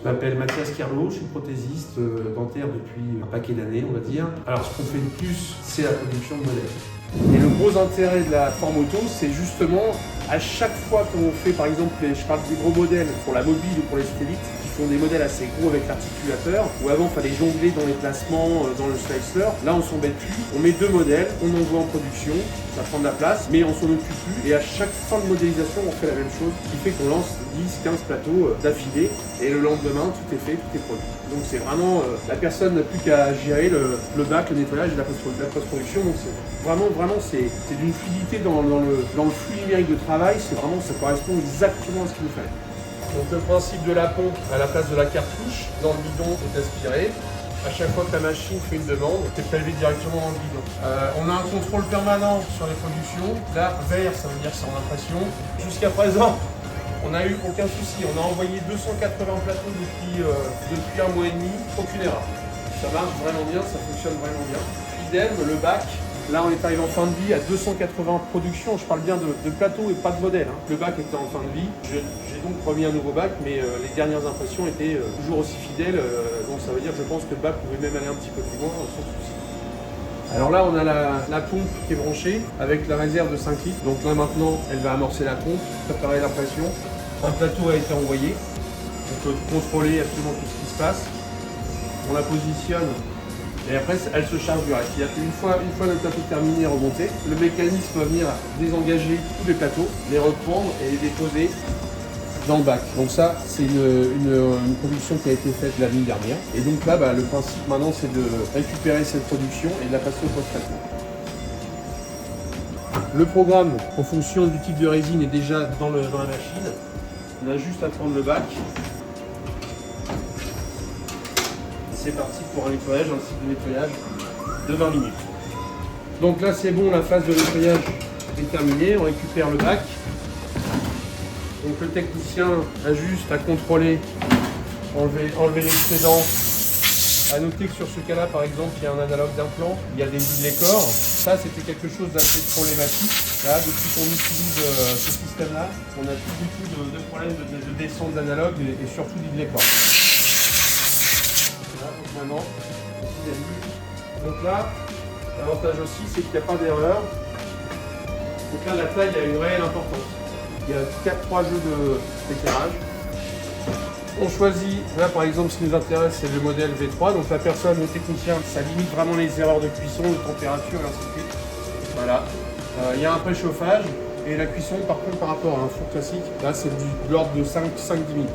Je m'appelle Mathias Kerlo, je suis prothésiste dentaire depuis un paquet d'années, on va dire. Alors, ce qu'on fait le plus, c'est la production de modèles. Et le gros intérêt de la forme auto, c'est justement à chaque fois qu'on fait, par exemple, je parle des gros modèles pour la mobile ou pour les stélites, qui font des modèles assez gros avec l'articulateur, où avant il fallait jongler dans les placements, dans le slicer. Là, on s'embête plus, on met 2 modèles, on envoie en production, ça prend de la place, mais on s'en occupe plus. Et à chaque fin de modélisation, on fait la même chose, ce qui fait qu'on lance 10-15 plateaux d'affilée, et le lendemain, tout est fait, tout est produit. Donc c'est vraiment, la personne n'a plus qu'à gérer le bac, le nettoyage et la post-production. Donc c'est vraiment, c'est d'une fluidité dans le flux numérique de travail, c'est vraiment, ça correspond exactement à ce qu'il nous fallait. Donc le principe de la pompe à la place de la cartouche, dans le bidon est aspiré. À chaque fois que la machine fait une demande, c'est prélevé directement dans le bidon. On a un contrôle permanent sur les productions. Là, vert, ça veut dire que c'est en impression. Jusqu'à présent, on n'a eu aucun souci. On a envoyé 280 plateaux depuis 1 mois et demi, aucune erreur. Ça marche vraiment bien, ça fonctionne vraiment bien. Idem, le bac. Là, on est arrivé en fin de vie à 280 productions. Je parle bien de plateau et pas de modèle. Le bac était en fin de vie. J'ai donc remis un nouveau bac, mais les dernières impressions étaient toujours aussi fidèles. Donc ça veut dire que je pense que le bac pouvait même aller un petit peu plus loin sans souci. Alors là, on a la pompe qui est branchée avec la réserve de 5 litres. Donc là, maintenant, elle va amorcer la pompe, préparer l'impression. Un plateau a été envoyé. On peut contrôler absolument tout ce qui se passe. On la positionne. Et après, elle se charge du reste. C'est-à-dire qu'une fois le plateau terminé et remonté, le mécanisme va venir désengager tous les plateaux, les reprendre et les déposer dans le bac. Donc ça, c'est une production qui a été faite la nuit dernière. Et donc là, le principe maintenant, c'est de récupérer cette production et de la passer au post-traitement. Le programme, en fonction du type de résine, est déjà dans la machine. On a juste à prendre le bac. C'est parti pour un nettoyage, un cycle de nettoyage de 20 minutes. Donc là c'est bon, la phase de nettoyage est terminée, on récupère le bac. Donc le technicien a juste à contrôler, enlever l'excédent. A noter que sur ce cas-là, par exemple, il y a un analogue d'implant, il y a des huiles corps. Ça, c'était quelque chose d'assez problématique. Là, depuis qu'on utilise ce système-là, on n'a plus du tout de problème de descente d'analogue et surtout d'huile corps. Donc maintenant, donc là, l'avantage aussi, c'est qu'il n'y a pas d'erreur. Donc là, la taille a une réelle importance. Il y a 3 jeux d'éclairage. On choisit, là par exemple, ce qui nous intéresse, c'est le modèle V3. Donc la personne, le technicien, ça limite vraiment les erreurs de cuisson, de température et ainsi de suite. Voilà. Il y a un préchauffage et la cuisson, par contre, par rapport à un four classique, là c'est de l'ordre de 5-10 minutes.